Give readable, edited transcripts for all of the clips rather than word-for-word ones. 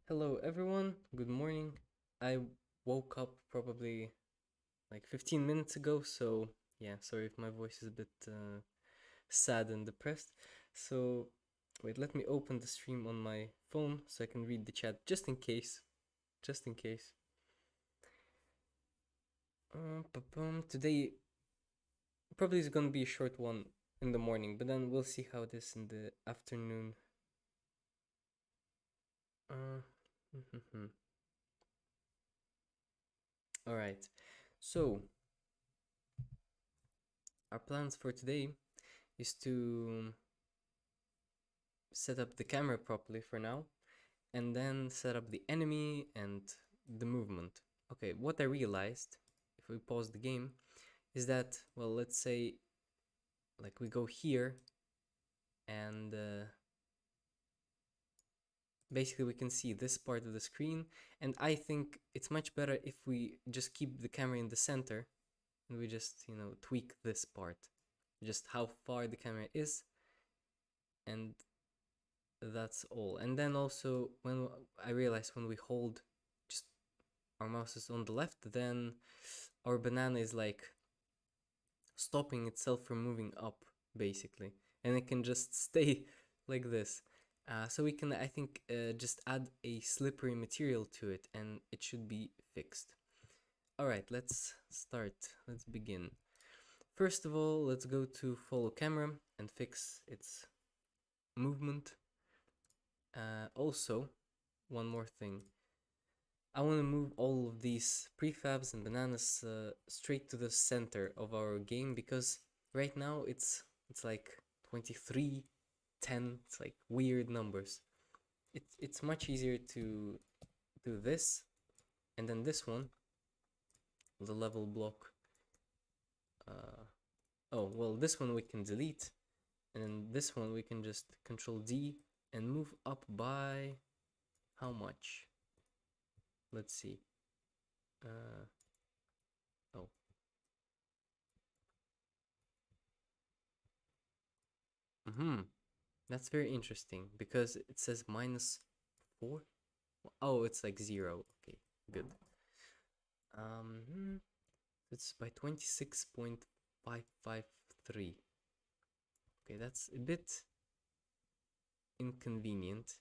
Hello everyone, good morning. I woke up probably like 15 minutes ago, so yeah, sorry if my voice is a bit sad and depressed. So, wait, let me open the stream on my phone so I can read the chat just in case. Just in case. Today probably is gonna be a short one in the morning, but then we'll see how it is in the afternoon. Uh, Alright, so our plans for today is to set up the camera properly for now, and then set up the enemy and the movement. Okay, what I realized, if we pause the game, is that, well, let's say, like we go here, and basically we can see this part of the screen, and I think it's much better if we just keep the camera in the center, and we just, tweak this part, just how far the camera is, and that's all. And then also, when I realized when we hold just our mouse is on the left, then our banana is like stopping itself from moving up, basically, and it can just stay like this. So we can, I think, just add a slippery material to it, and it should be fixed. All right, let's start. Let's begin. First of all, let's go to follow camera and fix its movement. Also, one more thing. I want to move all of these prefabs and bananas straight to the center of our game, because right now it's like 23, 10, it's like weird numbers. It's much easier to do this, and then this one, the level block. Oh, well, this one we can delete, and then this one we can just Control D and move up by how much? Let's see. Oh, that's very interesting, because it says -4. Oh, it's like 0. Okay, good. It's by 26.553. Okay, that's a bit inconvenient.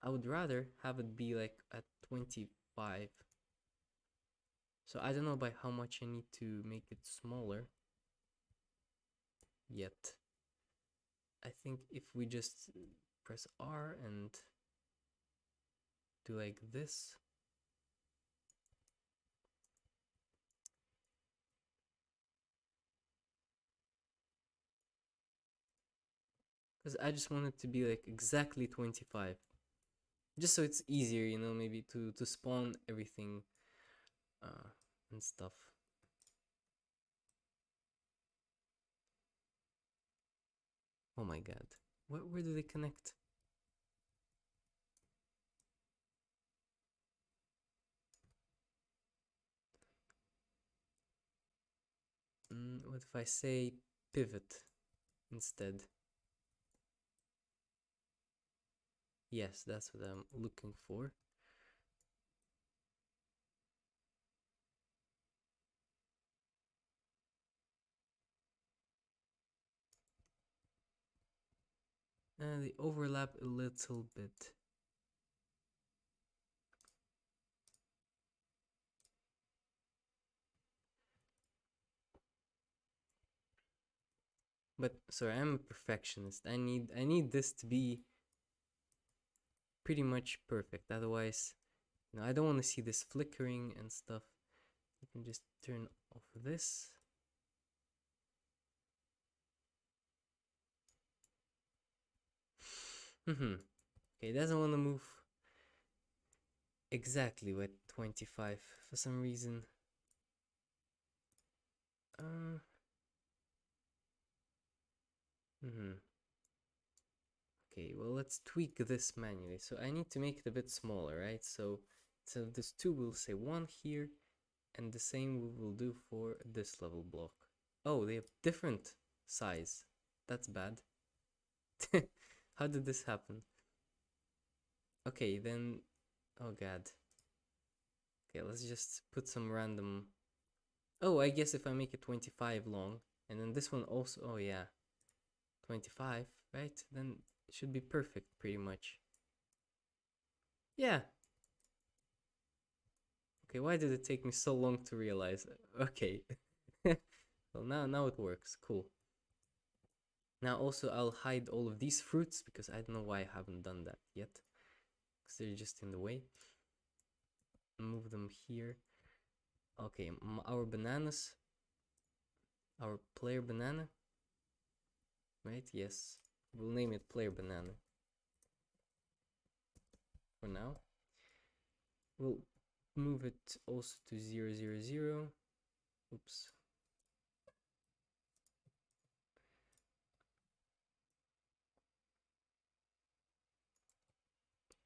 I would rather have it be like at 25. So I don't know by how much I need to make it smaller yet. I think if we just press R and do like this. Because I just want it to be like exactly 25. Just so it's easier, maybe to spawn everything uh, and stuff. Oh my god. Where do they connect? What if I say pivot instead? Yes, that's what I'm looking for. And they overlap a little bit. But sorry, I'm a perfectionist. I need this to be pretty much perfect. Otherwise, I don't want to see this flickering and stuff. You can just turn off this. Okay, it doesn't want to move exactly with 25 for some reason. Okay, well, let's tweak this manually. So I need to make it a bit smaller, right? So this 2, we'll say 1 here, and the same we will do for this level block. Oh, they have different size. That's bad. How did this happen? Okay, then, oh god. Okay, let's just put some random. Oh, I guess if I make it 25 long, and then this one also, oh yeah, 25, right? Then it should be perfect, pretty much. Yeah. Okay, why did it take me so long to realize? Okay. Well, now it works. Cool. Now also I'll hide all of these fruits because I don't know why I haven't done that yet. Because they're just in the way. Move them here. Okay, our bananas. Our player banana. Right? Yes. We'll name it player banana. For now. We'll move it also to 0, 0, 0. Oops.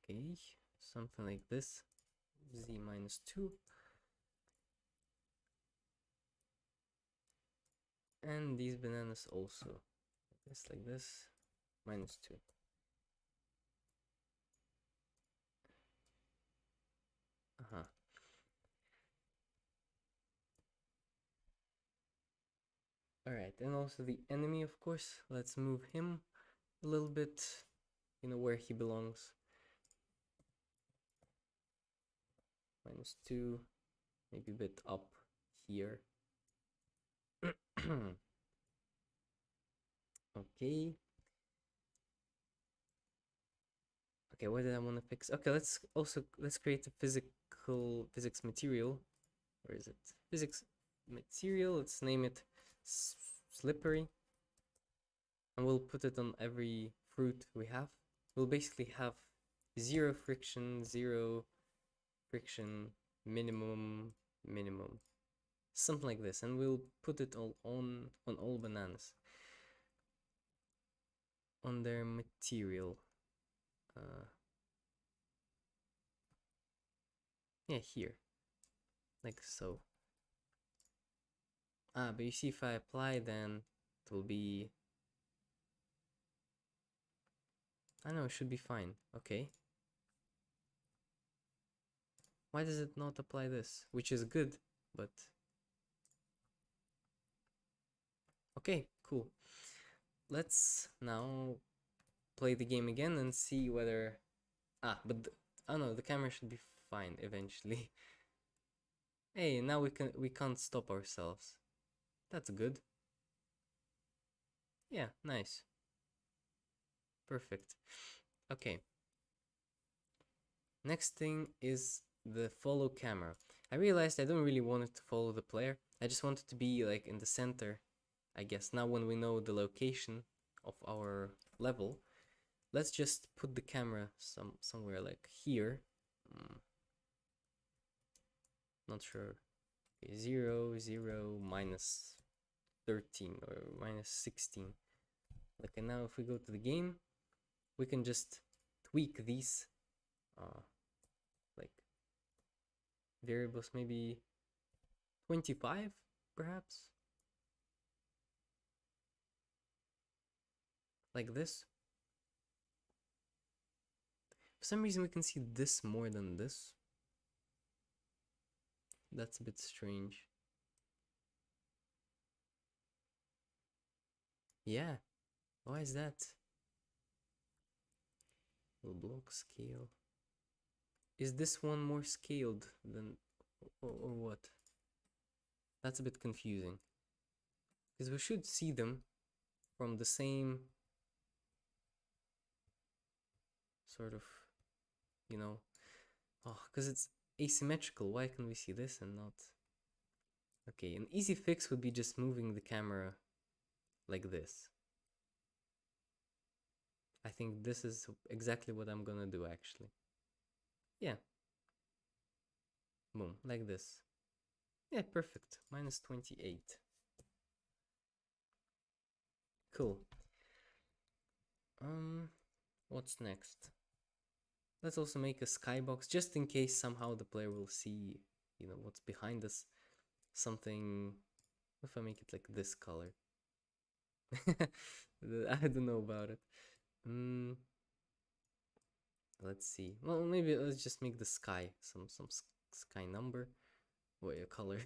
Okay, something like this. Z minus 2. And these bananas also. Just like this. Minus 2. Uh-huh. Alright, and also the enemy, of course. Let's move him a little bit, you know, where he belongs. Minus 2, maybe a bit up here. Okay. Okay, what did I want to fix? Okay, let's create a physics material. Where is it? Physics material. Let's name it slippery. And we'll put it on every fruit we have. We'll basically have 0 friction, 0 friction, minimum, something like this, and we'll put it all on all bananas on their material. Yeah, here, like so. But you see, if I apply, then it will be, I know, it should be fine. Okay, why does it not apply this? Which is good, but okay, cool. Let's now play the game again and see whether but oh no, the camera should be fine eventually. Hey, now we can't stop ourselves. That's good. Yeah, nice. Perfect. Okay. Next thing is the follow camera. I realized I don't really want it to follow the player. I just want it to be like in the center, I guess. Now when we know the location of our level, let's just put the camera somewhere like here. Not sure. Okay, 0, 0, minus 13 or minus 16. Like, and now if we go to the game, we can just tweak these like variables, maybe 25 perhaps, like this. For some reason we can see this more than this. That's a bit strange. Yeah, why is that? Block scale. Is this one more scaled than, or what? That's a bit confusing. Because we should see them from the same sort of, you know. Oh, because it's asymmetrical. Why can we see this and not? Okay, an easy fix would be just moving the camera like this. I think this is exactly what I'm gonna do actually. Yeah. Boom, like this. Yeah, perfect. Minus 28. Cool. What's next? Let's also make a skybox just in case somehow the player will see, you know, what's behind us. Something, if I make it like this color. I don't know about it. Let's see. Well, maybe let's just make the sky some sky number. Wait, a color.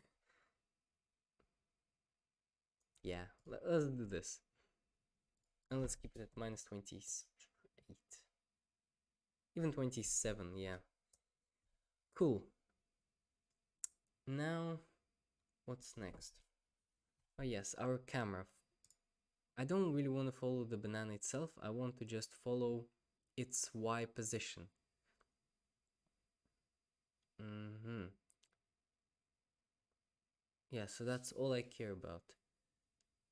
Yeah, let's do this. And let's keep it at minus 28. Even 27, yeah. Cool. Now, what's next? Oh yes, our camera. I don't really want to follow the banana itself. I want to just follow its Y position. Yeah, so that's all I care about.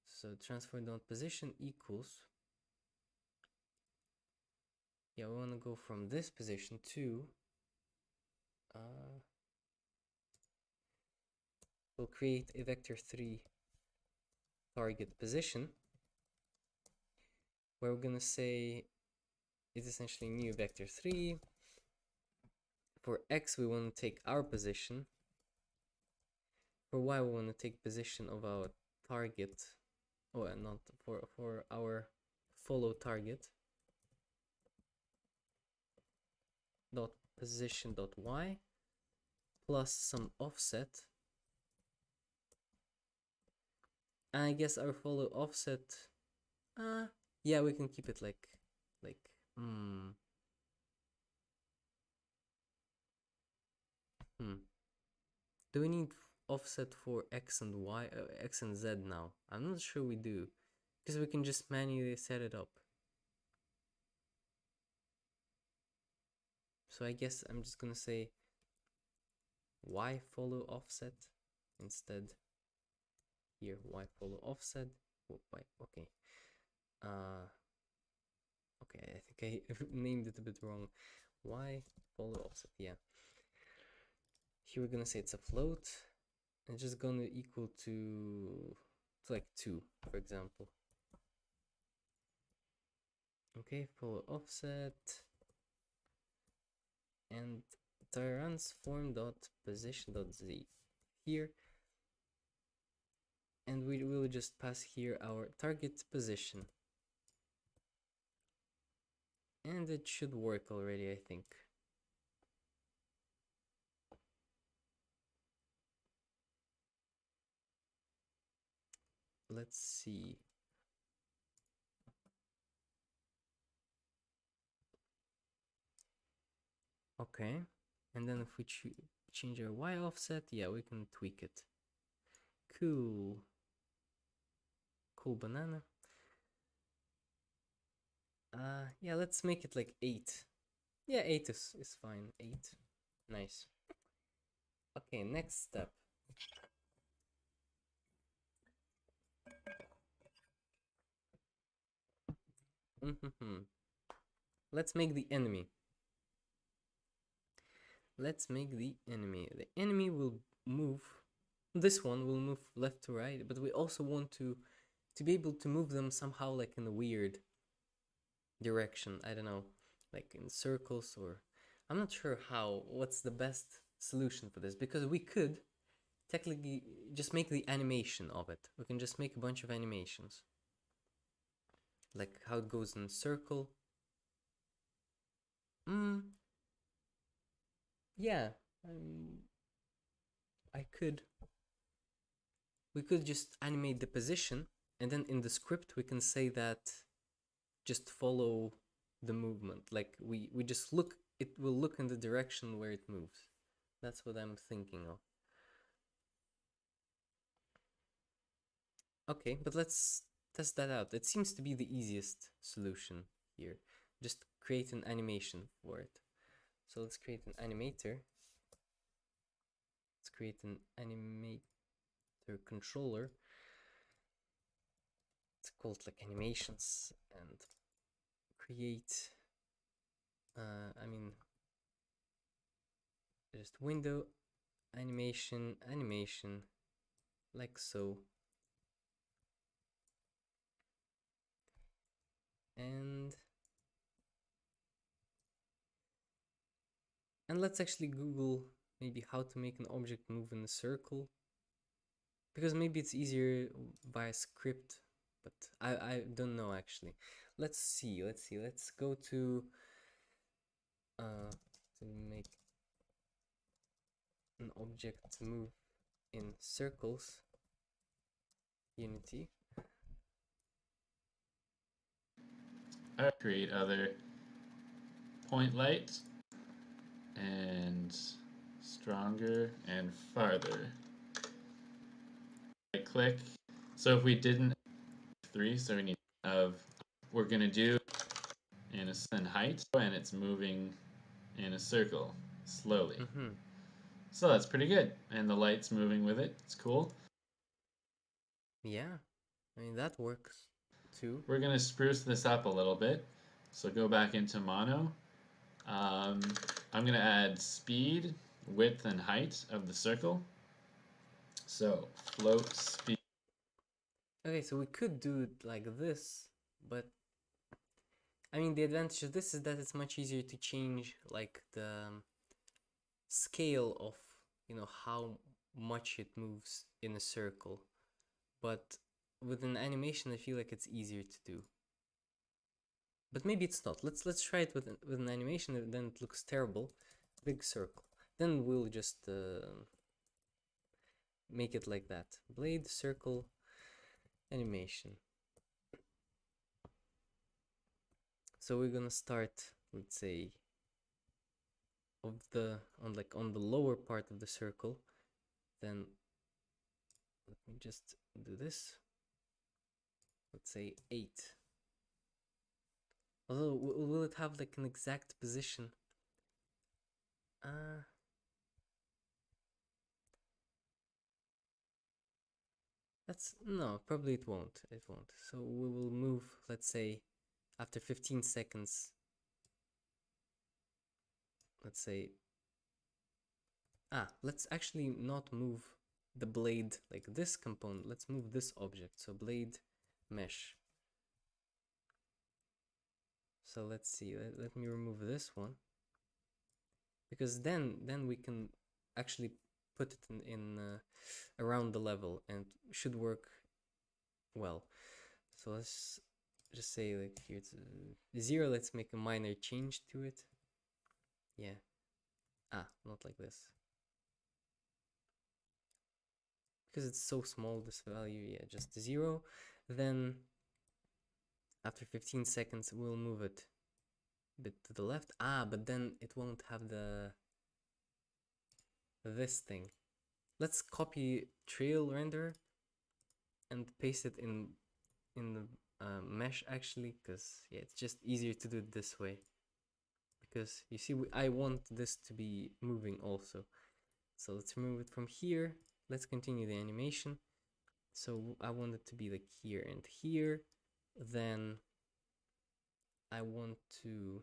So transfer dot position equals. Yeah, we want to go from this position to. We'll create a vector3 target position where we're gonna say it's essentially new vector3. For x, we want to take our position. For y, we want to take position of our target. Oh, and not for our follow target. Dot position dot y plus some offset. And I guess our follow offset. Yeah, we can keep it like. Do we need offset for x and y, x and z now? I'm not sure we do, because we can just manually set it up. So I guess I'm just gonna say y follow offset instead. Here, y follow offset. Oh, okay. Okay, I think I named it a bit wrong. Y follow offset, yeah. Here we're gonna say it's a float. And just gonna equal to like 2, for example. Okay, follow offset. And transform dot position dot z here. And we will just pass here our target position. And it should work already, I think. Let's see. Okay. And then if we change our y offset, yeah, we can tweak it. Cool. Cool banana. Yeah, let's make it like 8. Yeah, 8 is fine. 8. Nice. Okay, next step. Let's make the enemy. Let's make the enemy. The enemy will move. This one will move left to right, but we also want to be able to move them somehow like in a weird direction. I don't know, like in circles, or I'm not sure what's the best solution for this, because we could technically just make the animation of it. We can just make a bunch of animations, like how it goes in a circle. Yeah, we could just animate the position, and then in the script we can say that just follow the movement. Like we just look, it will look in the direction where it moves. That's what I'm thinking of. Okay, but let's test that out. It seems to be the easiest solution here. Just create an animation for it. So let's create an animator. Let's create an animator controller. It's called like animations, and create just window animation like so. And let's actually Google maybe how to make an object move in a circle, because maybe it's easier by a script, but I don't know actually. Let's see. Let's go to to make an object move in circles. Unity. I create other point lights and stronger and farther. I click. So if we didn't 3, so we need of we're gonna do in a certain height, and it's moving in a circle slowly. So that's pretty good, and the light's moving with it. It's cool. Yeah, I mean that works too. We're gonna spruce this up a little bit. So go back into mono. I'm gonna add speed, width, and height of the circle. So float speed. Okay, so we could do it like this, but I mean the advantage of this is that it's much easier to change like the scale of, you know, how much it moves in a circle. But with an animation I feel like it's easier to do. But maybe it's not. Let's try it with an animation, and then it looks terrible. Big circle. Then we'll just make it like that. Blade, circle, animation. So we're gonna start, let's say, on the lower part of the circle. Then let me just do this. Let's say 8. Although, will it have like an exact position? No, probably it won't. It won't. So we will move, let's say, after 15 seconds. Let's say, let's actually not move the blade like this component. Let's move this object. So blade mesh. So let's see. Let me remove this one, because then we can actually put it in around the level, and it should work well. So let's just say like here it's 0. Let's make a minor change to it. Yeah. Not like this, because it's so small, this value. Yeah, just 0. Then after 15 seconds we'll move it a bit to the left. But then it won't have this thing. Let's copy trail render and paste it in the mesh, actually, because yeah, it's just easier to do it this way, because you see I want this to be moving also. So let's remove it from here. Let's continue the animation. So I want it to be like here and here. Then I want to,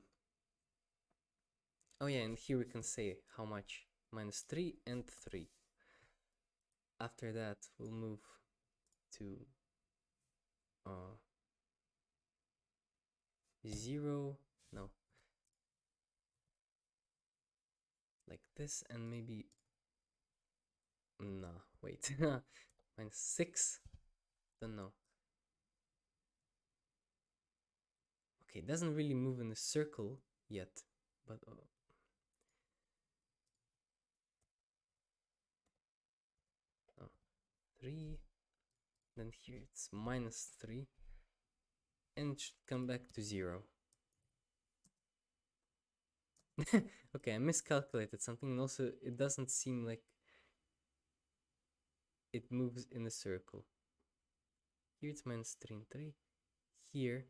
oh yeah, and here we can say how much. -3 and 3. After that we'll move to 0. No, like this, and maybe, no, wait. -6. Don't know. Okay, it doesn't really move in a circle yet, but 3. Then here it's -3, and it should come back to 0. Okay, I miscalculated something, and also it doesn't seem like it moves in a circle. Here it's -3 and 3. Here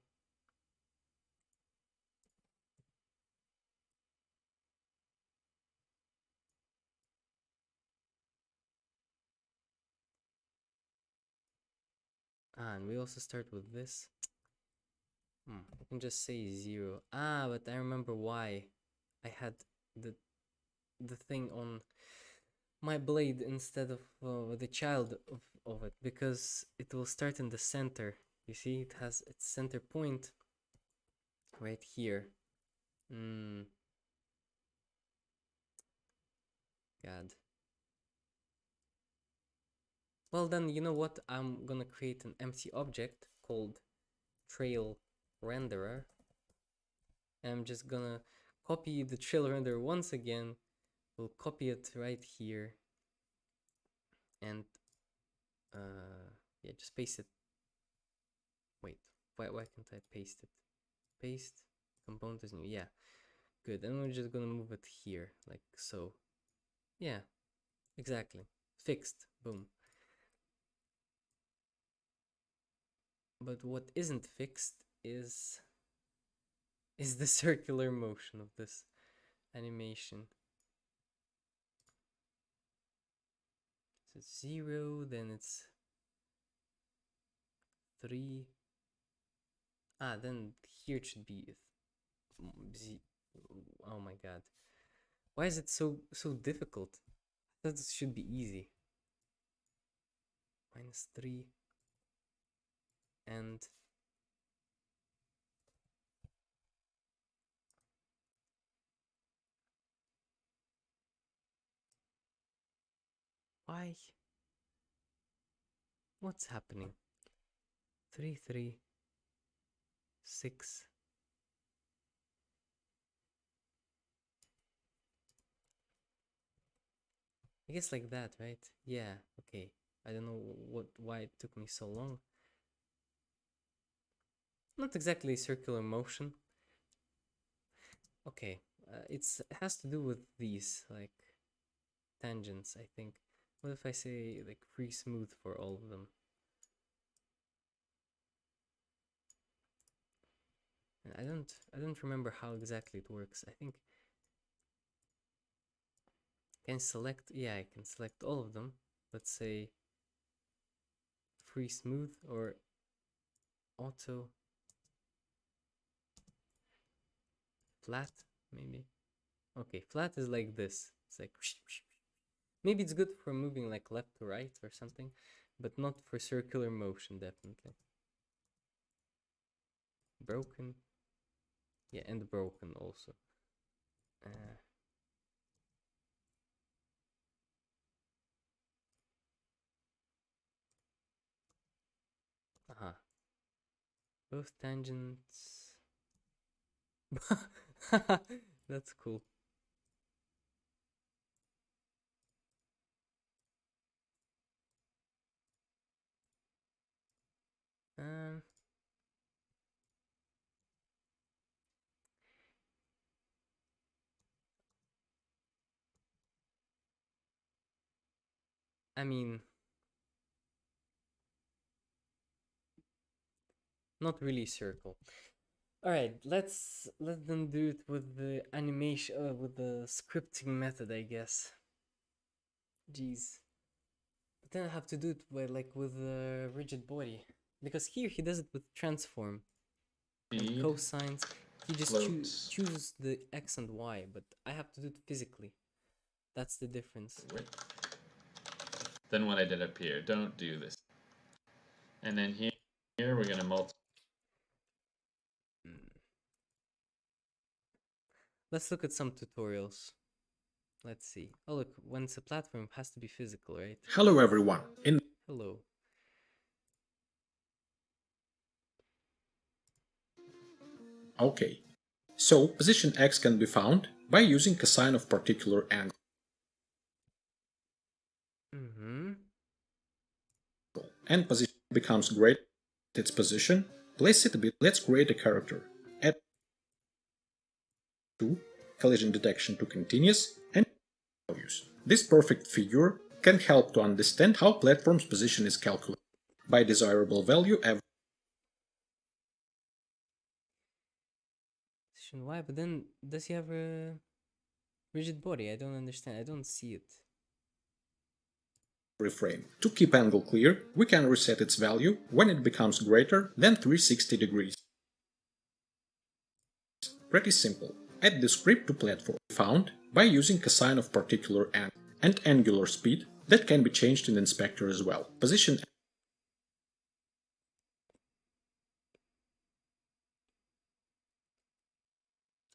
and we also start with this. I can just say 0. But I remember why. I had the thing on my blade instead of the child of it, because it will start in the center. You see, it has its center point right here. God. Well, then, you know what? I'm gonna create an empty object called trail renderer. And I'm just gonna copy the trail render once again. We'll copy it right here. And yeah, just paste it. Wait, why can't I paste it? Paste, component is new, yeah. Good, and we're just gonna move it here, like so. Yeah, exactly. Fixed, boom. But what isn't fixed is the circular motion of this animation. So it's 0, then it's 3. Then here it should be oh my god. Why is it so difficult? I thought it should be easy. -3 and why? What's happening? 3 3 6. I guess like that, right? Yeah, okay. I don't know why it took me so long. Not exactly circular motion. Okay, it has to do with these, like, tangents, I think. What if I say, like, free smooth for all of them? I don't remember how exactly it works. I think I can select, yeah, I can select all of them. Let's say free smooth or auto flat, maybe. Okay, flat is like this. It's like maybe it's good for moving like left to right or something, but not for circular motion, definitely. Broken. Yeah, and broken also. Both tangents. That's cool. Um, I mean, not really circle. All right, let them do it with the animation, with the scripting method, I guess. Jeez. But then I have to do it with the rigid body, because here he does it with transform and Speed, cosines. He just float. chooses the x and y, but I have to do it physically. That's the difference. Then what I did up here. Don't do this. And then here we're gonna multiply. Let's look at some tutorials. Let's see. Oh look, when it's a platform, it has to be physical, right? Hello everyone. Hello. Okay. So position X can be found by using cosine of particular angle. And position becomes great at its position. Place it a bit. Let's create a character. Add 2, collision detection to continuous, and values. This perfect figure can help to understand how platform's position is calculated. By desirable value average. Why? But then, does he have a rigid body? I don't understand. I don't see it. Frame. To keep angle clear, we can reset its value when it becomes greater than 360 degrees. Pretty simple. Add the script to platform found by using cosine of particular angle and angular speed that can be changed in inspector as well. Position.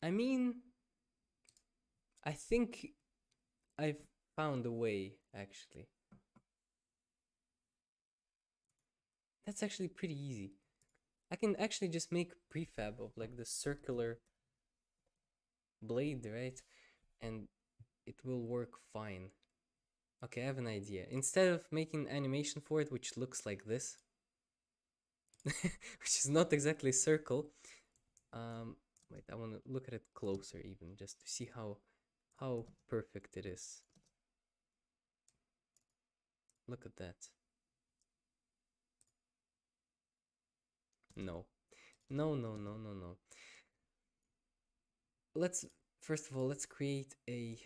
I mean, I think I've found a way, actually. That's actually pretty easy. I can actually just make prefab of like the circular blade, right? And it will work fine. Okay, I have an idea. Instead of making animation for it, which looks like this, which is not exactly a circle, wait, I want to look at it closer even, just to see how perfect it is. Look at that. No. No, no, no, no, no. Let's, first of all, let's create a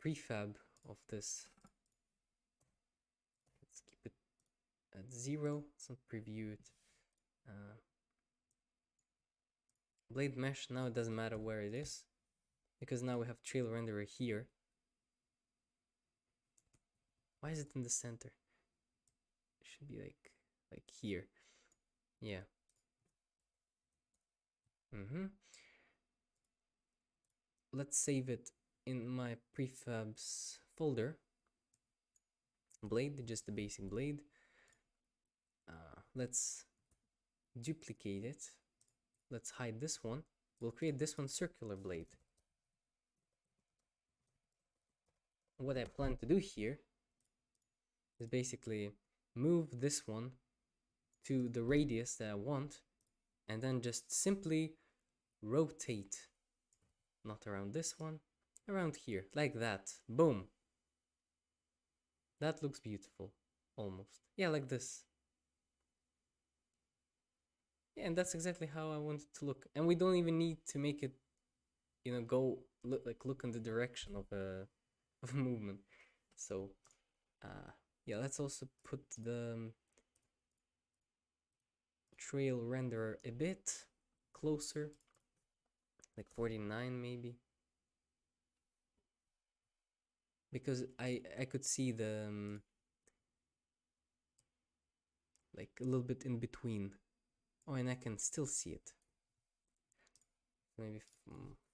prefab of this. Let's keep it at 0. Let's not preview it. Blade mesh, now it doesn't matter where it is, because now we have trail renderer here. Why is it in the center? It should be like here. Yeah. Let's save it in my prefabs folder. Blade, just the basic blade. Let's duplicate it. Let's hide this one. We'll create this one circular blade. What I plan to do here is basically move this one to the radius that I want, and then just simply rotate, not around this one, around here, like that. Boom. That looks beautiful, almost. Yeah, like this. Yeah, and that's exactly how I want it to look. And we don't even need to make it, you know, go look in the direction of a movement. So, yeah, let's also put the trail renderer a bit closer, like 49 maybe, because I could see the like a little bit in between. Oh, and I can still see it. Maybe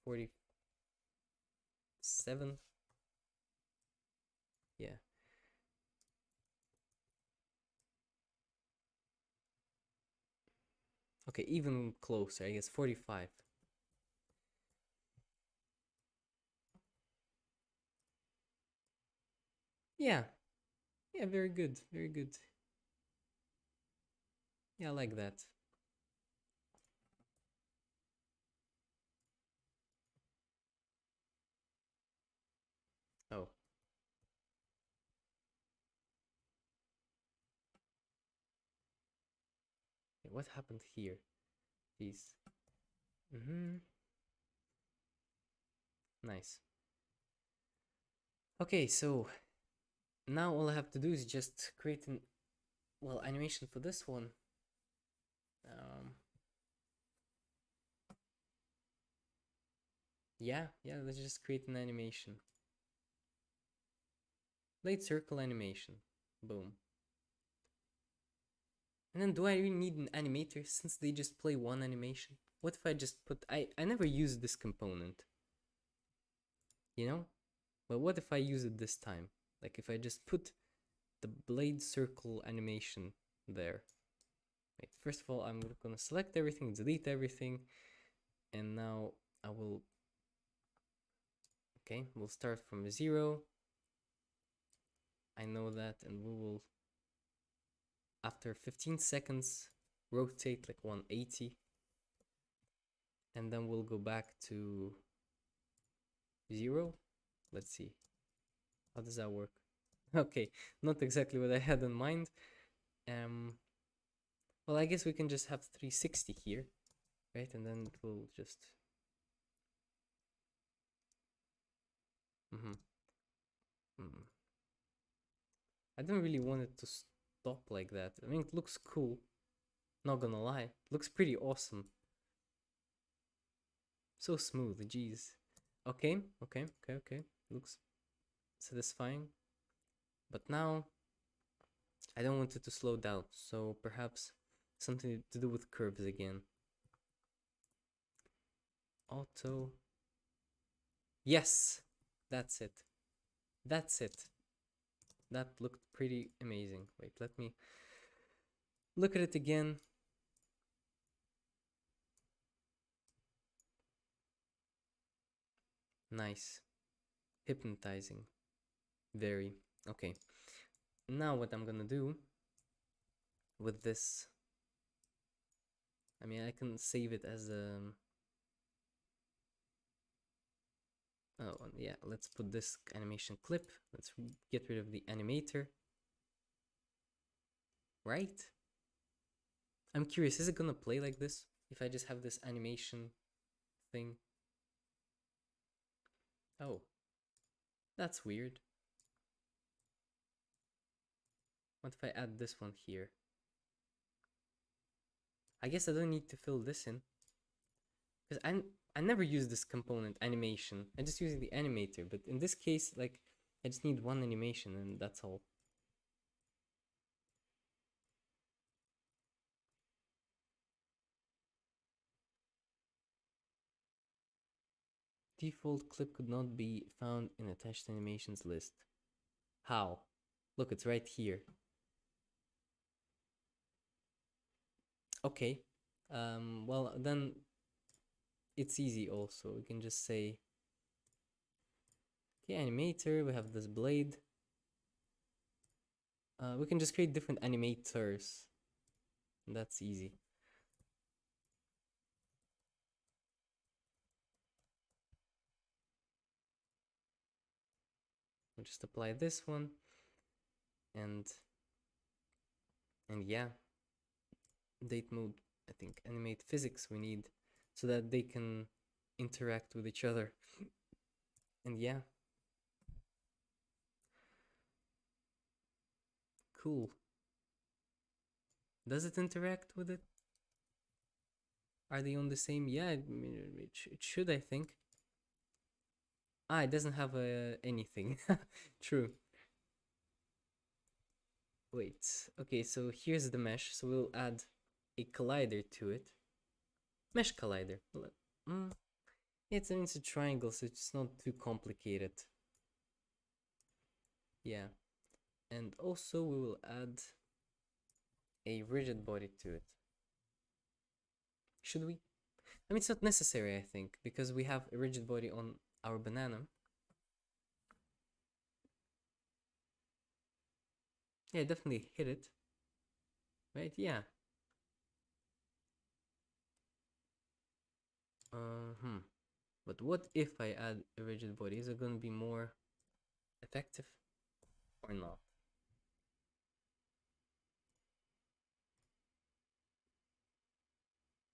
47. Yeah. Okay, even closer, I guess 45. Yeah. Yeah, very good. Very good. Yeah, I like that. Oh. Okay, what happened here? Please. Nice. Okay, so now all I have to do is just create an, well, animation for this one. Yeah, let's just create an animation. Blade circle animation. Boom. And then do I really need an animator since they just play one animation? What if I just put, I never used this component, you know? But what if I use it this time? Like if I just put the blade circle animation there. Wait, first of all, I'm gonna select everything, delete everything, and now I will, okay, we'll start from 0. I know that, and we will, after 15 seconds, rotate like 180, and then we'll go back to 0. Let's see, how does that work? Okay, not exactly what I had in mind. Well, I guess we can just have 360 here, right? And then it will just I don't really want it to stop like that. I mean, it looks cool, not gonna lie. It looks pretty awesome. So smooth, jeez. Okay. Looks satisfying. But now, I don't want it to slow down, so perhaps something to do with curves again. Auto. Yes! That's it. That's it. That looked pretty amazing. Wait, let me look at it again. Nice. Hypnotizing. Very. Okay. Now what I'm gonna do with this, I mean, I can save it as a... Oh, yeah, let's put this animation clip. Let's get rid of the animator. Right? I'm curious, is it gonna play like this? If I just have this animation thing? Oh. That's weird. What if I add this one here? I guess I don't need to fill this in. Because I never use this component animation. I just use the animator. But in this case, like, I just need one animation and that's all. Default clip could not be found in attached animations list. How? Look, it's right here. Okay. Well, then it's easy also. We can just say, okay, animator, we have this blade. We can just create different animators. That's easy. We'll just apply this one. And yeah. Date mode, I think animate physics we need so that they can interact with each other. And yeah. Cool. Does it interact with it? Are they on the same? Yeah, it should, I think. Ah, it doesn't have anything. True. Wait, okay, so here's the mesh. So we'll add a collider to it. Mesh collider. It's a triangle, so it's not too complicated. Yeah. And also we will add a rigid body to it. Should we? I mean, it's not necessary, I think, because we have a rigid body on our banana. Yeah, definitely hit it. Right? Yeah. But what if I add a rigid body? Is it going to be more effective or not?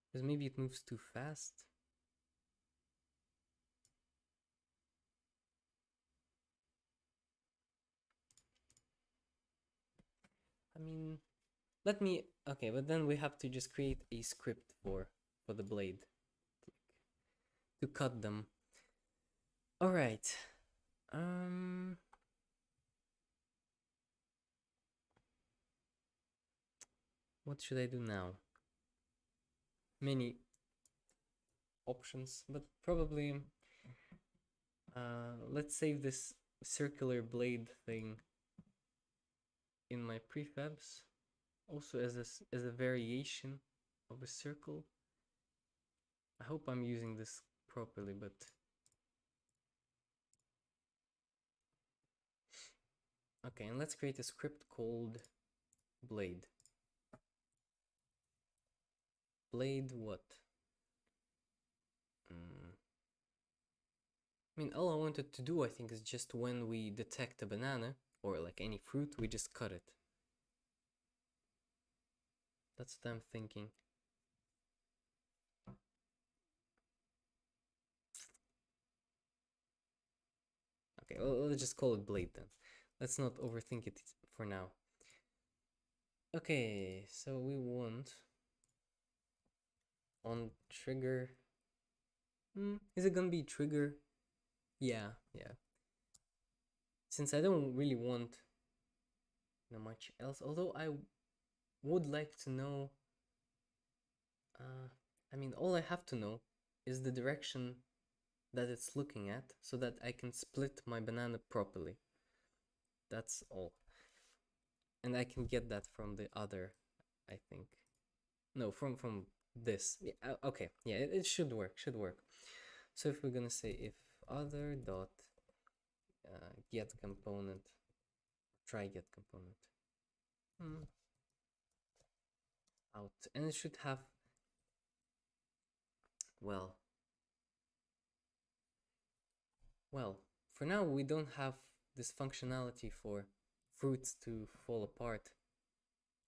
Because maybe it moves too fast. I mean, let me... Okay, but then we have to just create a script for the blade. To cut them. Alright. What should I do now? Many options, but probably let's save this circular blade thing in my prefabs, also as a variation of a circle. I hope I'm using this properly, but okay, and let's create a script called blade. Blade what? I mean, all I wanted to do, I think, is just when we detect a banana or like any fruit, we just cut it. That's what I'm thinking. Okay, well, let's just call it blade then. Let's not overthink it for now. Okay, so we want on trigger. Is it gonna be trigger? Yeah. Since I don't really want much else, although I would like to know. I mean, all I have to know is the direction that it's looking at, so that I can split my banana properly. That's all. And I can get that from the other, I think. No, from this. Yeah, okay, yeah, it should work. So if we're gonna say if other dot get component, try get component out, and it should have, well, for now we don't have this functionality for fruits to fall apart,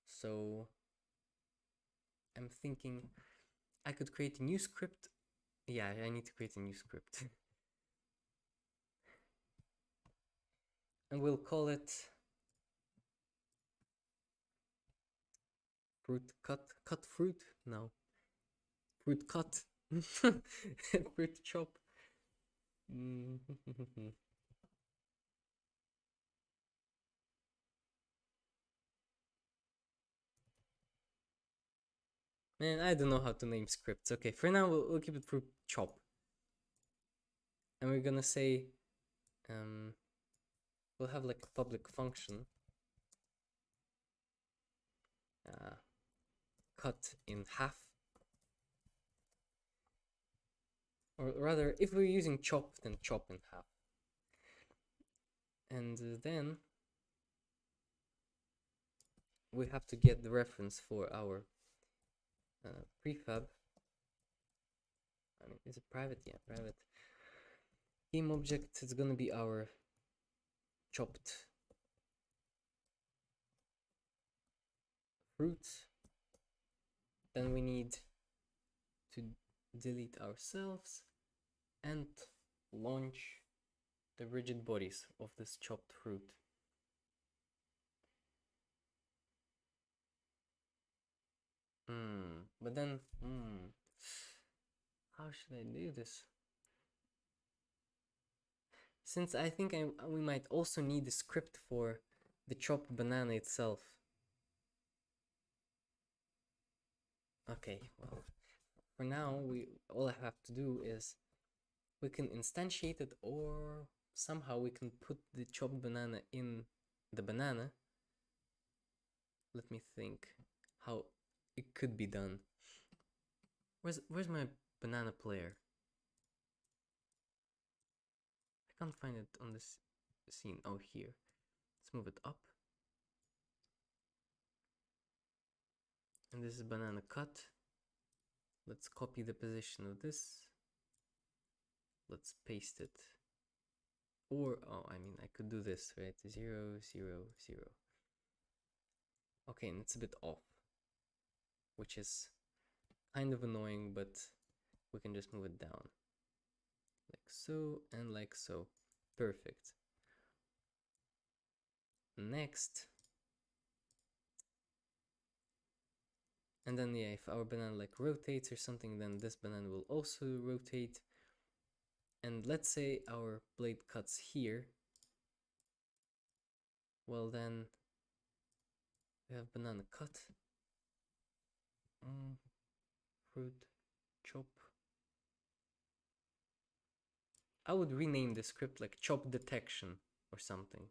so I'm thinking I could create a new script. Yeah, I need to create a new script. And we'll call it fruit cut fruit? No. Fruit cut. Fruit chop. Man, I don't know how to name scripts. Okay, for now we'll keep it fruit chop. And we're gonna say we'll have like a public function cut in half, or rather, if we're using chop, then chop in half. And then we have to get the reference for our prefab. I mean, is it private? Yeah, private. Game object is gonna be our chopped fruit. Then we need to delete ourselves and launch the rigid bodies of this chopped fruit. But then, how should I do this? Since I think we might also need a script for the chopped banana itself. Okay, well, for now, all I have to do is we can instantiate it, or somehow we can put the chopped banana in the banana. Let me think how it could be done. Where's my banana player? I can't find it on this scene. Oh, here. Let's move it up. And this is banana cut. Let's copy the position of this. Let's paste it. Or, oh, I mean, I could do this, right? 0, 0, 0. Okay, and it's a bit off, which is kind of annoying, but we can just move it down. Like so, and like so. Perfect. Next. And then, yeah, if our banana like rotates or something, then this banana will also rotate. And let's say our blade cuts here. Well, then we have banana cut. Fruit chop. I would rename the script like chop detection or something.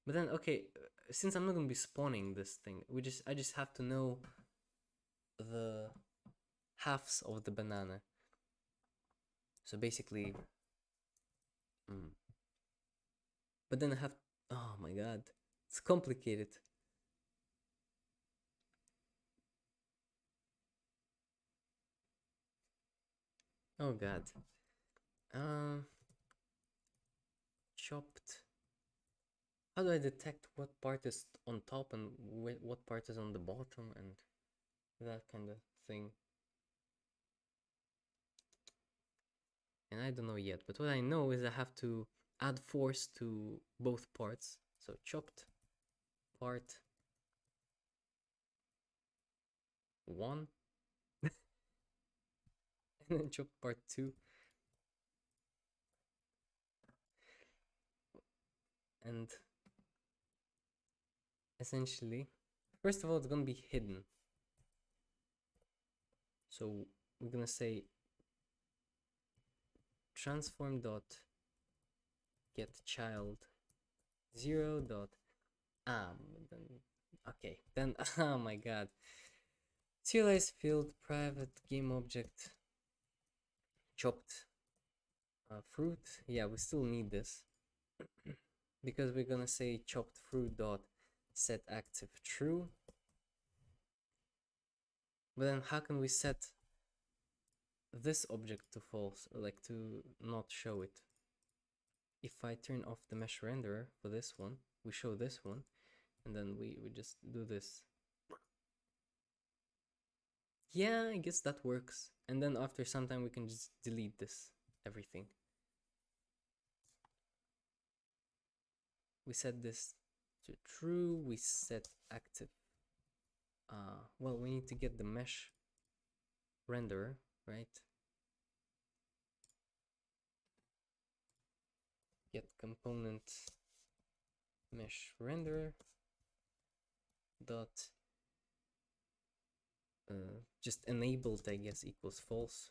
But then, okay, since I'm not gonna be spawning this thing, I just have to know the halves of the banana. So basically, but then I have, oh my god, it's complicated. Oh god. Chopped. How do I detect what part is on top and what part is on the bottom and that kind of thing? And I don't know yet, but what I know is I have to add force to both parts. So chopped part 1 and then chopped part 2. And essentially, first of all, it's gonna be hidden. So we're gonna say transform dot get child 0 dot then okay, then oh my god, serialized field private game object chopped fruit. Yeah, we still need this because we're gonna say chopped fruit dot set active true. But then how can we set this object to false, or like to not show it? If I turn off the mesh renderer for this one, we show this one, and then we just do this. Yeah, I guess that works. And then after some time we can just delete this, everything. We set this to true, we set active. Well, we need to get the mesh renderer, right? Get component mesh renderer dot just enabled, I guess, equals false.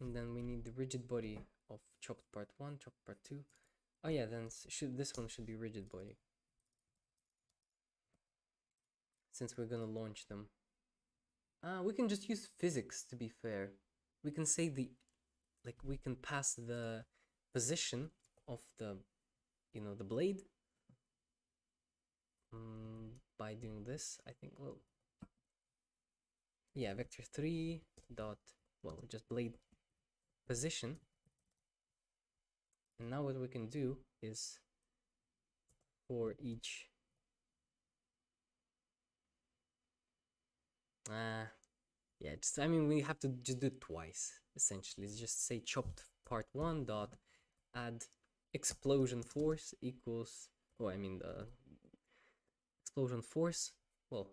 And then we need the rigid body of chopped part 1, chopped part 2. Oh yeah, then this one should be rigid body, since we're gonna launch them. We can just use physics, to be fair. We can say we can pass the position of the, the blade by doing this, I think. Well, yeah, vector3 dot, well, just blade position. And now what we can do is for each yeah, just, I mean, we have to just do it twice, essentially. It's just say chopped part 1 dot add explosion force equals, oh, I mean the explosion force. Well,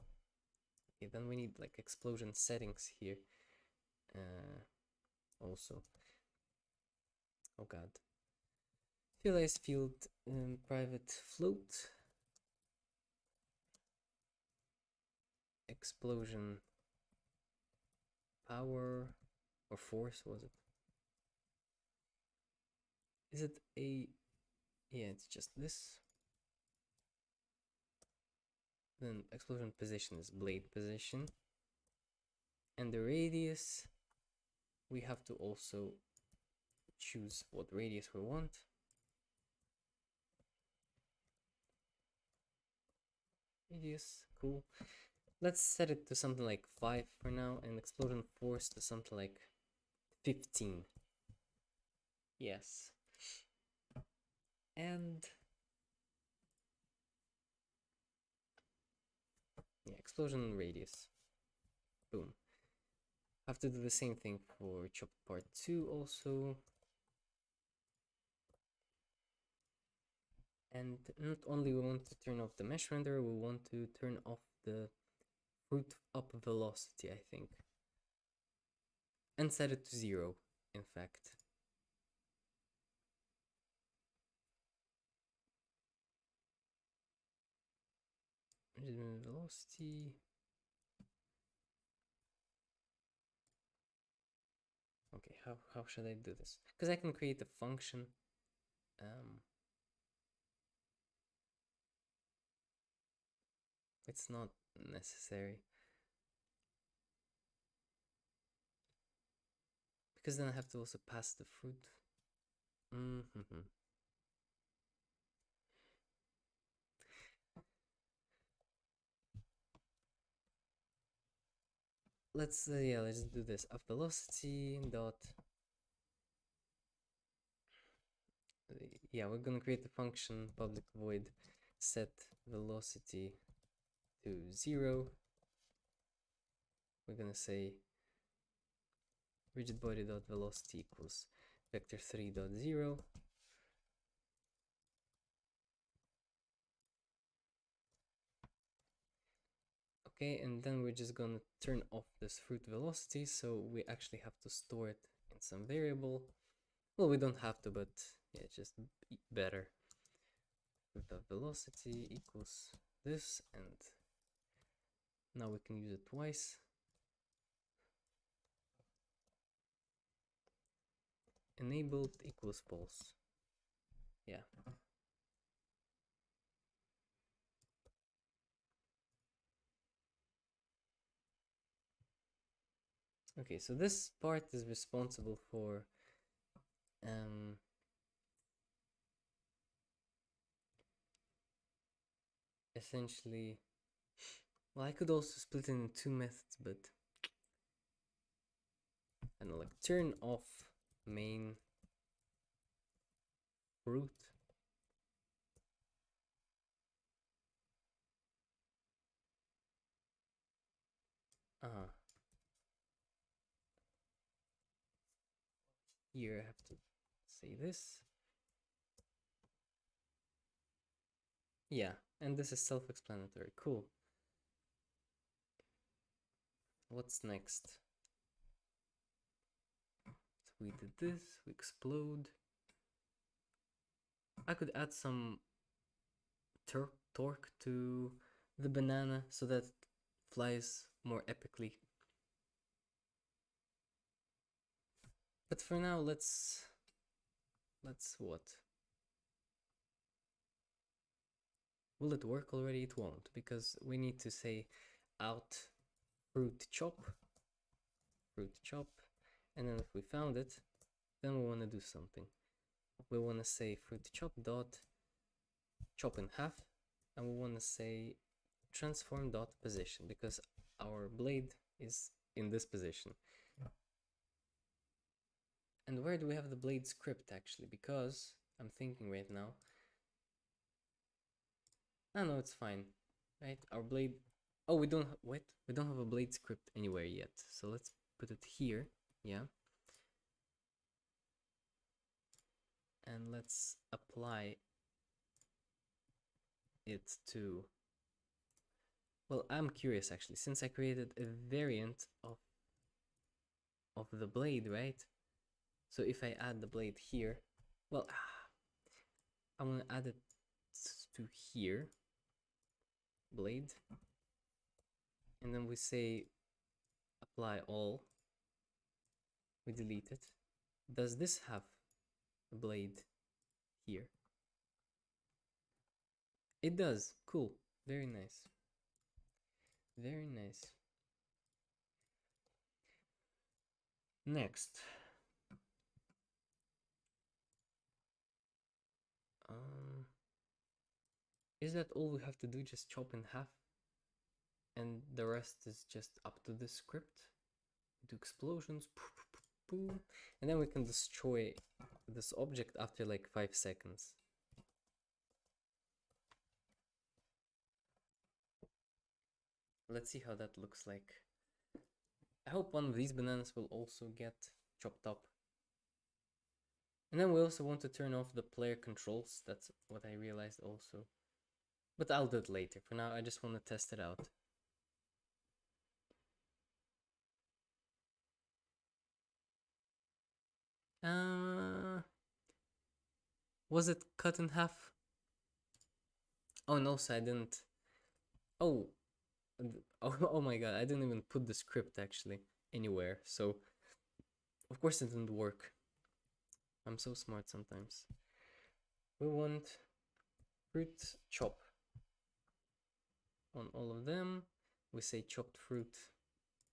okay, then we need like explosion settings here also. Oh god. Serialize field private float explosion power or force, was it? Is it a, yeah, it's just this. Then explosion position is blade position, and the radius, we have to also choose what radius we want. Radius, cool. Let's set it to something like 5 for now, and explosion force to something like 15. Yes. And yeah, explosion radius. Boom. Have to do the same thing for chop part 2 also. And not only we want to turn off the mesh renderer, we want to turn off the fruit up velocity, I think. And set it to 0, in fact. Velocity. Okay, how should I do this? Because I can create a function. It's not necessary. Because then I have to also pass the fruit. Let's do this. Up velocity dot, yeah, we're gonna create a function public void set velocity to 0. We're gonna say rigid body dot velocity equals vector3 dot 0. Okay, and then we're just gonna turn off this fruit velocity, so we actually have to store it in some variable. Well, we don't have to, but yeah, it's just better. The velocity equals this, and now we can use it twice. Enabled equals false. Yeah. Okay, so this part is responsible for essentially, well, I could also split it in two methods, but I don't know, like turn off main root. Here I have to say this. Yeah, and this is self-explanatory. Cool. What's next? So we did this, we explode. I could add some torque to the banana so that it flies more epically. But for now, let's what? Will it work already? It won't, because we need to say out fruit chop, and then if we found it, then we want to do something. We want to say fruit chop dot chop in half, and we want to say transform dot position, because our blade is in this position. And where do we have the blade script actually? Because I'm thinking right now. Oh no, it's fine, right? Our blade. Oh, we don't. Wait, we don't have a blade script anywhere yet. So let's put it here. Yeah. And let's apply it to. Well, I'm curious actually, since I created a variant of the blade, right? So if I add the blade here, well, I'm gonna add it to here, blade, and then we say apply all, we delete it. Does this have a blade here? It does. Cool. Very nice. Very nice. Next. Is that all we have to do? Just chop in half? And the rest is just up to the script? Do explosions. And then we can destroy this object after like 5 seconds. Let's see how that looks like. I hope one of these bananas will also get chopped up. And then we also want to turn off the player controls. That's what I realized also. But I'll do it later. For now, I just want to test it out. Was it cut in half? Oh no, so I didn't. Oh, oh my god, I didn't even put the script actually anywhere. So, of course it didn't work. I'm so smart sometimes. We want fruit chop on all of them. We say chopped fruit.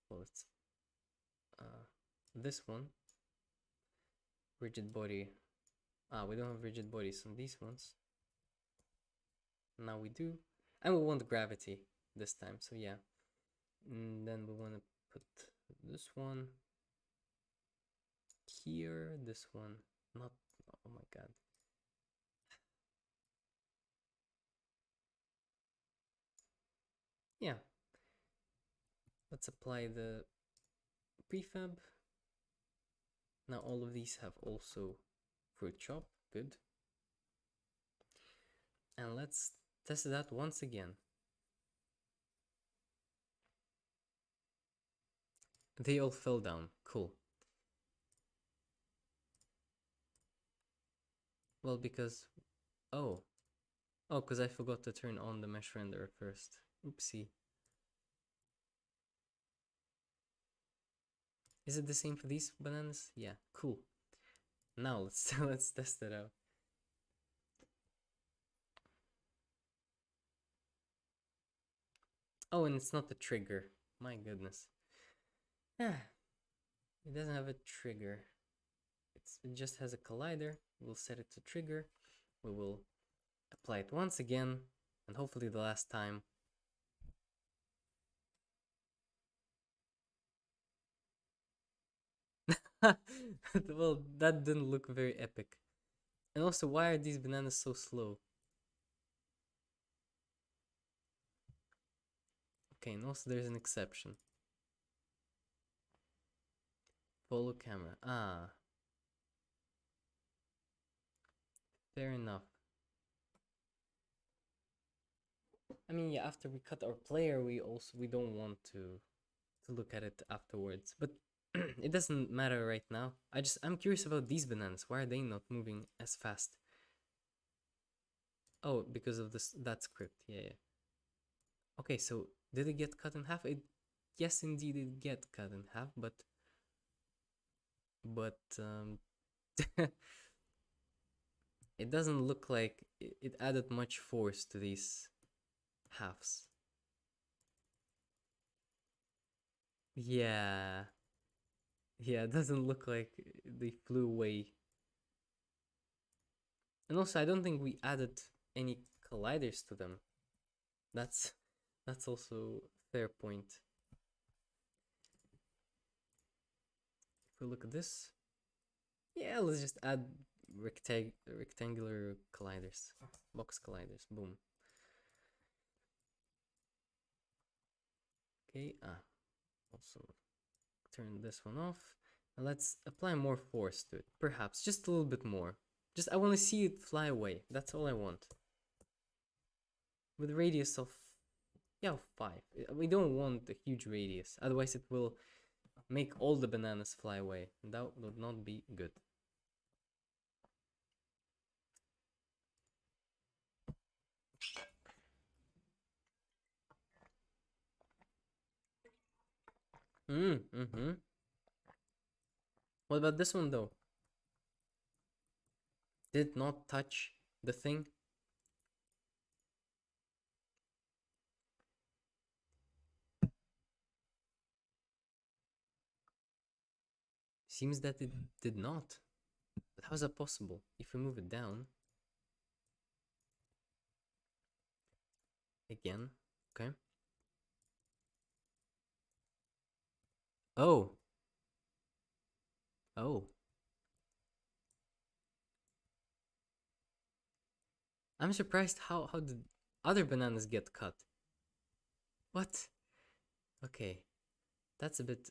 Well, it's this one. Rigid body. We don't have rigid bodies on these ones. Now we do. And we want gravity this time, so yeah. And then we want to put this one here, this one not. Oh my god. Yeah, let's apply the prefab. Now all of these have also fruit chop. Good. And let's test it out once again. They all fell down. Cool. Well, because because I forgot to turn on the mesh renderer first. Oopsie. Is it the same for these bananas? Yeah, cool. Now let's let's test it out. Oh, and it's not the trigger. My goodness. It doesn't have a trigger. It just has a collider. We'll set it to trigger. We will apply it once again, and hopefully the last time. Well, that didn't look very epic. And also, why are these bananas so slow? Okay, and also there's an exception. Follow camera. Ah. Fair enough. I mean, yeah, after we cut our player, we don't want to look at it afterwards. But it doesn't matter right now. I'm curious about these bananas. Why are they not moving as fast? Oh, because of that script. Yeah. Okay, so did it get cut in half? Yes, indeed, it get cut in half, but it doesn't look like it added much force to these halves. Yeah, it doesn't look like they flew away. And also, I don't think we added any colliders to them. That's also a fair point. If we look at this, yeah, let's just add rectangular colliders, box colliders. Boom. Okay. Also turn this one off. Now let's apply more force to it. Perhaps just a little bit more. I want to see it fly away. That's all I want. With a radius of 5. We don't want a huge radius. Otherwise it will make all the bananas fly away. That would not be good. What about this one though? Did it not touch the thing? Seems that it did not. But how is that possible? If we move it down again, okay. Oh. I'm surprised how did other bananas get cut? What? Okay. That's a bit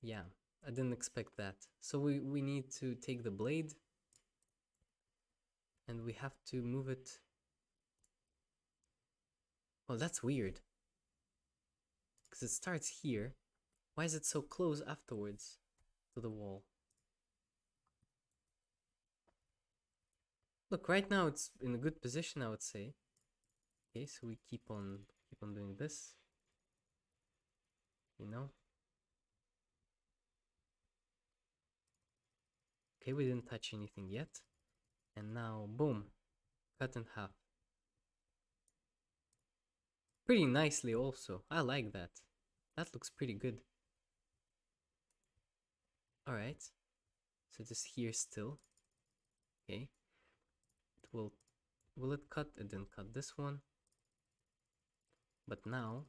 yeah, I didn't expect that. So we need to take the blade and we have to move it. Well, that's weird. Because it starts here. Why is it so close afterwards to the wall? Look, right now it's in a good position, I would say. Okay, so we keep on doing this. You know? Okay, we didn't touch anything yet. And now, boom, cut in half. Pretty nicely also. I like that. That looks pretty good. Alright. So just here still. Okay. Will it cut? It didn't cut this one. But now,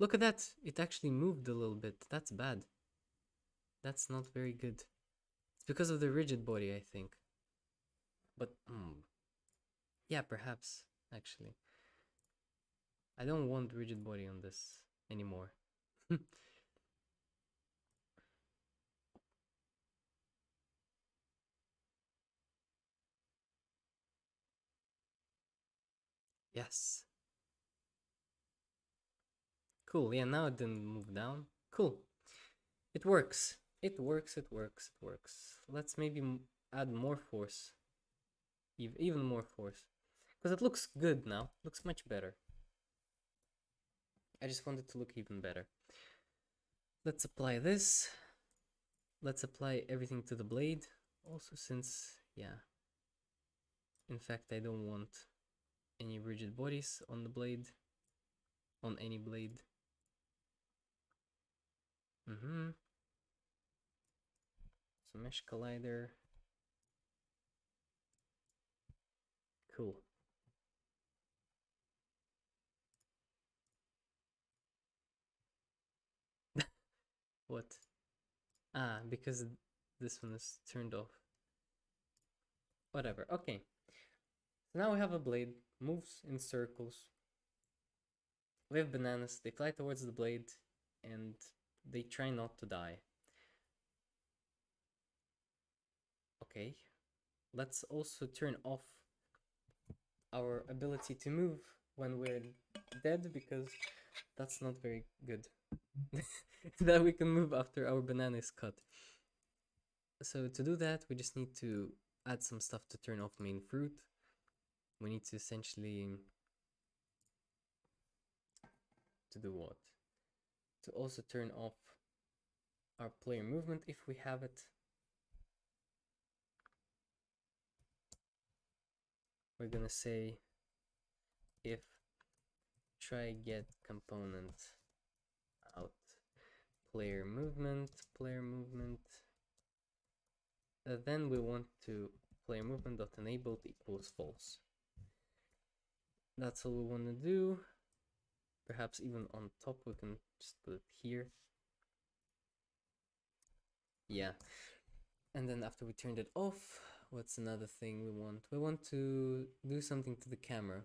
look at that. It actually moved a little bit. That's bad. That's not very good. It's because of the rigid body, I think. But, yeah, perhaps, actually. I don't want rigid body on this anymore. Yes. Cool, yeah, now it didn't move down. Cool. It works. It works. Let's maybe add more force. Even more force. Because it looks good now. Looks much better. I just want it to look even better. Let's apply this. Let's apply everything to the blade. Also since, yeah. In fact, I don't want any rigid bodies on the blade. on any blade. So mesh collider. Cool. What? Ah, because this one is turned off. Whatever. Okay. So now we have a blade, moves in circles. We have bananas, they fly towards the blade, and they try not to die. Okay. Let's also turn off our ability to move when we're dead, because that's not very good. That we can move after our banana is cut. So to do that, we just need to add some stuff to turn off main fruit. We need to essentially to do what? To also turn off our player movement if we have it. We're gonna say if try get component out player movement, then we want to player movement dot enabled equals false. That's all we want to do. Perhaps even on top we can just put it here. Yeah. And then after we turned it off, what's another thing we want? We want to do something to the camera.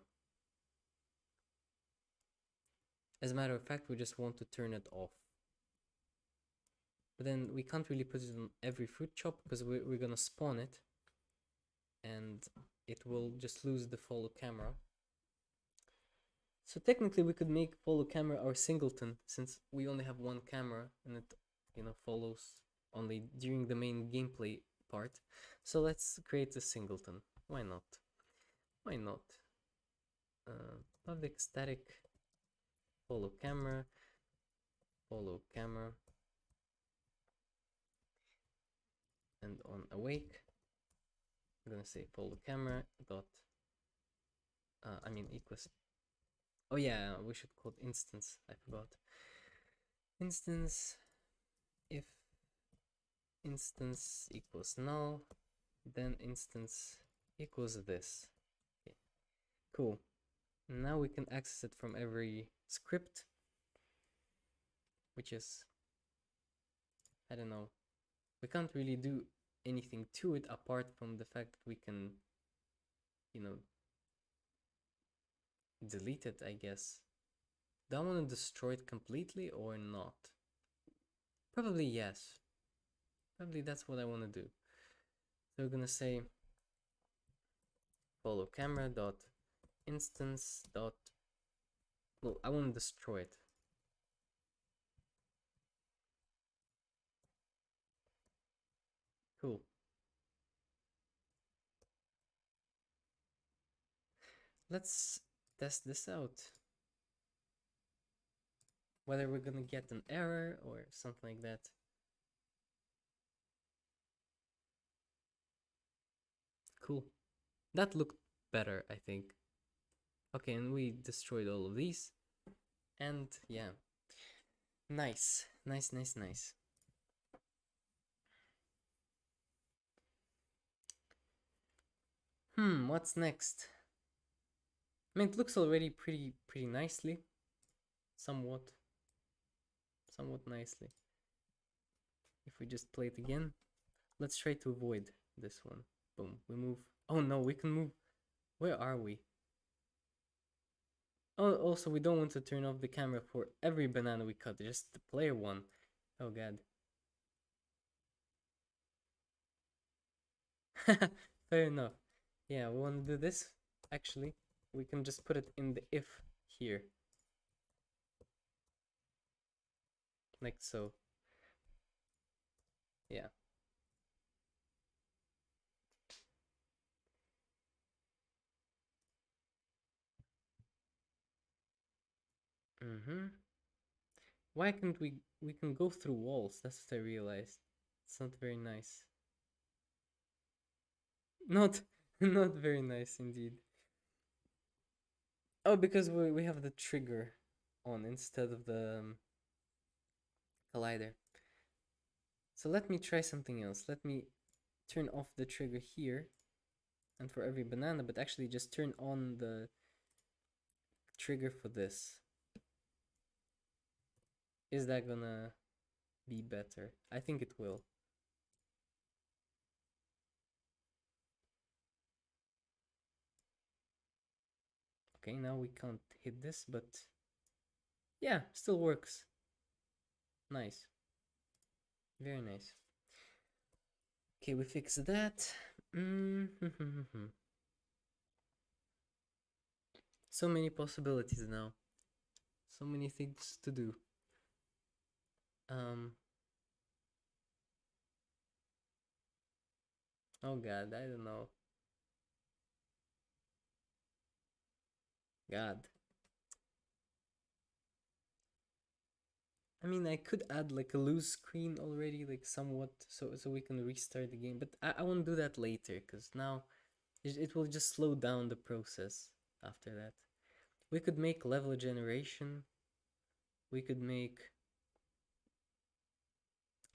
As a matter of fact, we just want to turn it off. But then we can't really put it on every fruit chop because we're gonna spawn it and it will just lose the follow camera. So technically we could make follow camera our singleton, since we only have one camera and it, you know, follows only during the main gameplay part. So let's create a singleton. Why not? Why not? Public static follow camera, and on awake I'm gonna say follow camera dot equals, oh yeah, we should call it instance, I forgot. Instance, if instance equals null, then instance equals this. Okay. Cool. Now we can access it from every script, which is, I don't know, we can't really do anything to it apart from the fact that we can, you know, delete it, I guess. Do I want to destroy it completely or not? Probably yes. Probably that's what I want to do. So we're gonna say follow camera dot instance dot, well, I want to destroy it. Cool. Let's test this out. Whether we're gonna get an error or something like that. Cool. That looked better, I think. Okay, and we destroyed all of these. And yeah. Nice. Nice. What's next? I mean, it looks already pretty nicely. Somewhat nicely. If we just play it again, let's try to avoid this one. Boom, we move. Oh no, we can move. Where are we? Oh, also we don't want to turn off the camera for every banana we cut, just the player one. Oh god. Fair enough. Yeah, we want to do this. Actually, we can just put it in the if here. Like so. Yeah. Why can't we can go through walls? That's what I realized. It's not very nice. Not not very nice indeed. Oh, because we have the trigger on instead of the collider. So let me try something else. Let me turn off the trigger here and for every banana, but actually just turn on the trigger for this. Is that gonna be better? I think it will. Okay, now we can't hit this, but yeah, still works. Nice. Very nice. Okay, we fix that. So many possibilities now. So many things to do. Oh god, I don't know. God. I mean, I could add like a loose screen already, like somewhat, so we can restart the game. But I won't do that later, because now it will just slow down the process after that. We could make level generation. We could make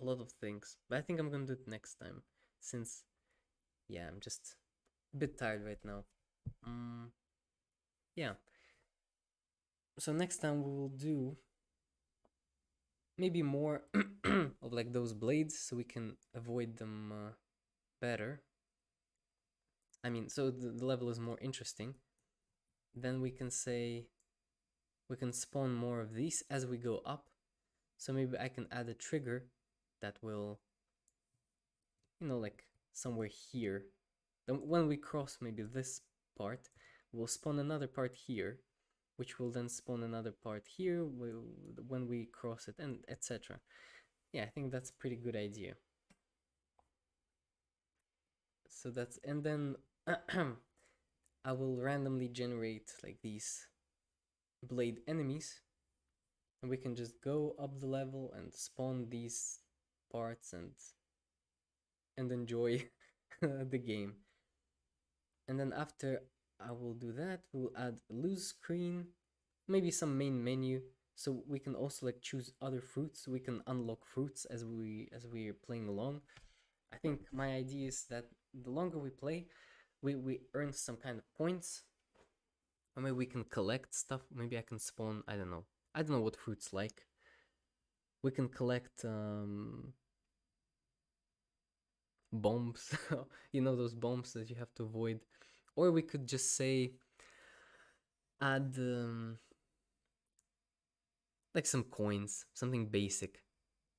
a lot of things. But I think I'm gonna do it next time, since, yeah, I'm just a bit tired right now. Yeah. So next time we will do maybe more of like those blades, so we can avoid them better. I mean, so the level is more interesting. Then we can say we can spawn more of these as we go up. So maybe I can add a trigger that will, you know, like somewhere here. Then when we cross maybe this part, we'll spawn another part here, which will then spawn another part here when we cross it, and etc. Yeah, I think that's a pretty good idea. So that's, and then I will randomly generate like these blade enemies, and we can just go up the level and spawn these parts and enjoy the game. And then after I will do that, we'll add a loose screen, maybe some main menu, so we can also like choose other fruits. We can unlock fruits as we are playing along. I think my idea is that the longer we play, we earn some kind of points, or maybe we can collect stuff. Maybe I can spawn, I don't know what fruits like. We can collect bombs, you know, those bombs that you have to avoid. Or we could just say add like some coins, something basic,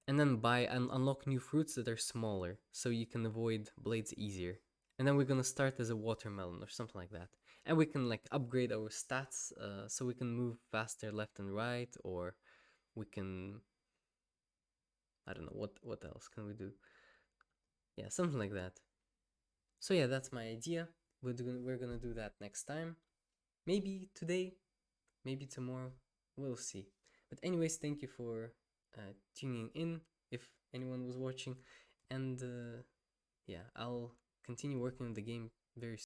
and then buy and unlock new fruits that are smaller, so you can avoid blades easier. And then we're gonna start as a watermelon or something like that, and we can like upgrade our stats, so we can move faster left and right, or we can, I don't know, what else can we do? Yeah, something like that. So yeah, that's my idea. We're gonna do that next time. Maybe today, maybe tomorrow. We'll see. But anyways, thank you for tuning in, if anyone was watching, and yeah, I'll continue working on the game very soon.